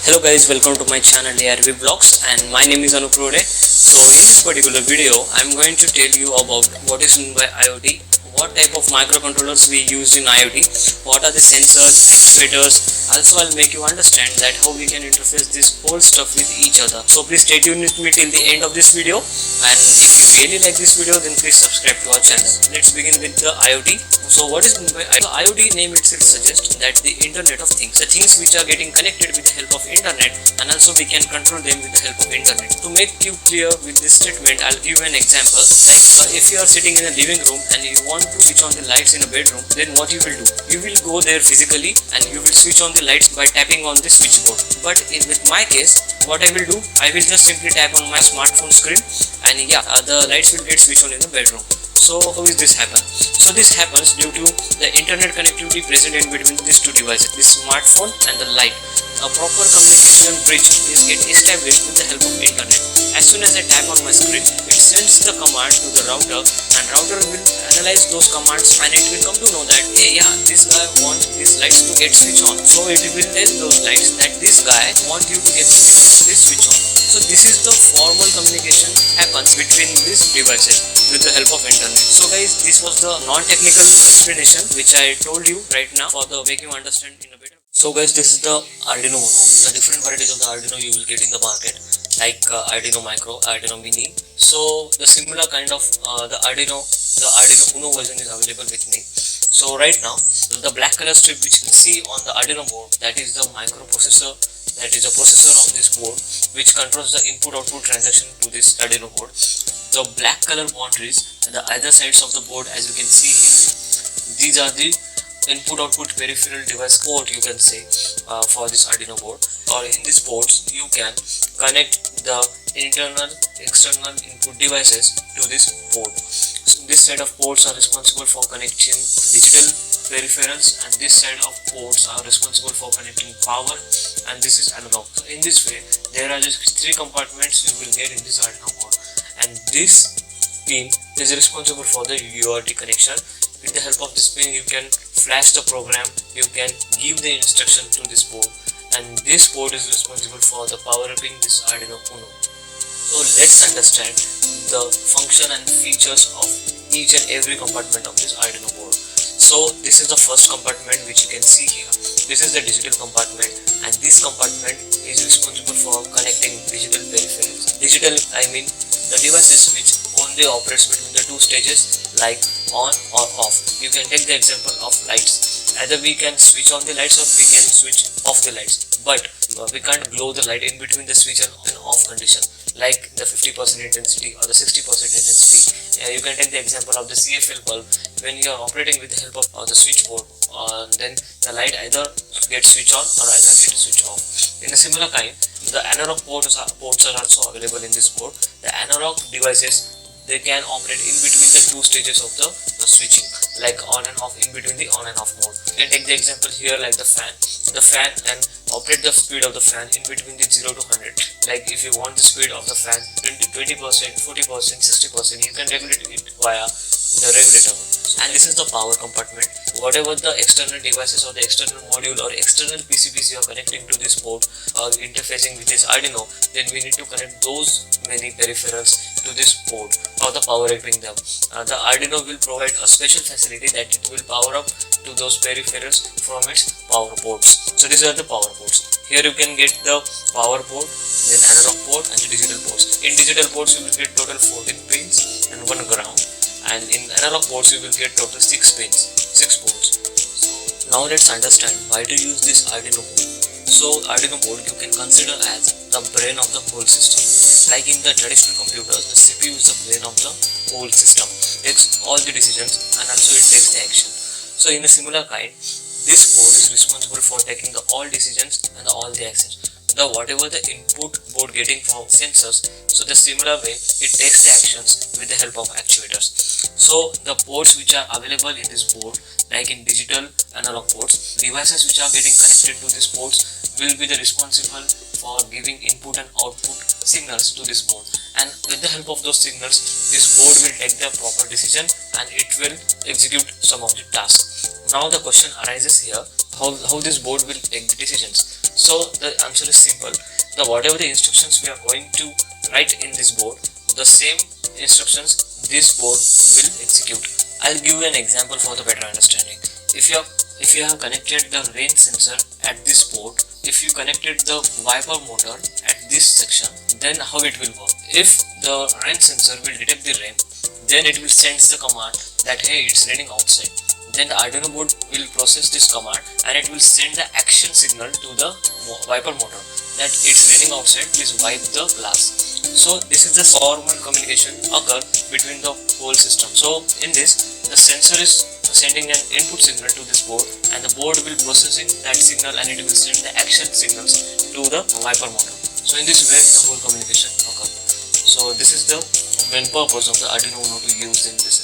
Hello guys, welcome to my channel ARV Vlogs, and my name is Anup Rode. So in this particular video, I'm going to tell you about what is meant by IoT, what type of microcontrollers we use in IoT, what are the sensors, actuators. Also I'll make you understand that how we can interface this whole stuff with each other. So please stay tuned with me till the end of this video, and if you really like this video then please subscribe to our channel. Let's begin with the IoT. So what is meant by IoT? The IoT name itself suggests that the Internet of Things, the things which are getting connected with the help of internet, and also we can control them with the help of internet. To make you clear with this statement, I'll give you an example. Like if you are sitting in a living room and you want to switch on the lights in a bedroom, then what you will do? You will go there physically and you will switch on the lights by tapping on the switchboard. But with my case, what I will do, I will just simply tap on my smartphone screen, and the lights will get switched on in the bedroom. So how is this happen? So this happens due to the internet connectivity present in between these two devices, the smartphone and the light. A proper communication bridge is get established with the help of internet. As soon as I tap on my screen, it sends the command to the router, and router will analyze those commands, and it will come to know that this guy wants these lights to get switched on. So it will tell those lights that this guy wants you to get this switch on. So this is the formal communication happens between these devices with the help of internet. So guys, this was the non-technical explanation which I told you right now for the make you understand in a better. So guys, this is the Arduino Uno. The different varieties of the Arduino you will get in the market, like Arduino Micro, Arduino Mini. So the similar kind of the Arduino Uno version is available with me. So right now, the black color strip which you can see on the Arduino board, that is the microprocessor. That is a processor on this board which controls the input-output transaction to this Arduino board. The black color boundaries at the either sides of the board, as you can see here, these are the input-output peripheral device port, you can say, for this Arduino board. Or in these ports, you can connect the internal, external input devices to this port. So this set of ports are responsible for connecting digital peripherals, and this set of ports are responsible for connecting power, and this is analog. So in this way, there are just 3 compartments you will get in this Arduino board, and this pin is responsible for the UART connection. With the help of this pin, you can flash the program, you can give the instruction to this board, and this board is responsible for the power upping this Arduino Uno. So let's understand the function and features of each and every compartment of this Arduino board. So this is the first compartment which you can see here. This is the digital compartment, and this compartment is responsible for connecting digital peripherals. Digital, I mean the devices which only operates between the 2 stages, like on or off. You can take the example of lights. Either we can switch on the lights or we can switch off the lights, but we can't glow the light in between the switch and off condition, like the 50% intensity or the 60% intensity. You can take the example of the CFL bulb. When you are operating with the help of the switchboard, then the light either gets switched on or either gets switched off. In a similar kind, the analog ports are also available in this board. The analog devices, they can operate in between the 2 stages of the switching, like on and off, in between the on and off mode. You can take the example here like the fan. The fan can operate the speed of the fan in between the 0 to 100. Like if you want the speed of the fan 20%, 40%, 60%, you can regulate it via the regulator. And this is the power compartment. Whatever the external devices or the external module or external PCBs you are connecting to this board or interfacing with this Arduino, then we need to connect those many peripherals to this board or the power upping them. The Arduino will provide a special facility that it will power up to those peripherals from its power ports. So these are the power ports. Here you can get the power port, then analog port, and the digital ports. In digital ports you will get total 14 pins and 1 ground, and in analog ports you will get total 6 pins, 6 ports. Now let's understand why to use this Arduino board. So Arduino board you can consider as the brain of the whole system. Like in the traditional computers, the CPU is the brain of the whole system. It takes all the decisions and also it takes the action. So in a similar kind, this board is responsible for taking the all decisions and all the actions. Whatever the input board getting from sensors, so the similar way it takes the actions with the help of actuators. So the ports which are available in this board, like in digital analog ports, devices which are getting connected to these ports will be the responsible for giving input and output signals to this board, and with the help of those signals this board will take the proper decision and it will execute some of the tasks. Now the question arises here, how this board will take the decisions. So the answer is simple. Whatever the instructions we are going to write in this board, the same instructions this board will execute. I'll give you an example for the better understanding. If you have connected the rain sensor at this port, if you connected the wiper motor at this section, then how it will work? If the rain sensor will detect the rain, then it will send the command that hey, it's raining outside. Then the Arduino board will process this command and it will send the action signal to the wiper motor that it's raining outside, please wipe the glass. So this is the formal communication occur between the whole system. So in this, the sensor is sending an input signal to this board and the board will processing that signal and it will send the action signals to the wiper motor. So in this way the whole communication occur. So this is the main purpose of the Arduino Uno to use in this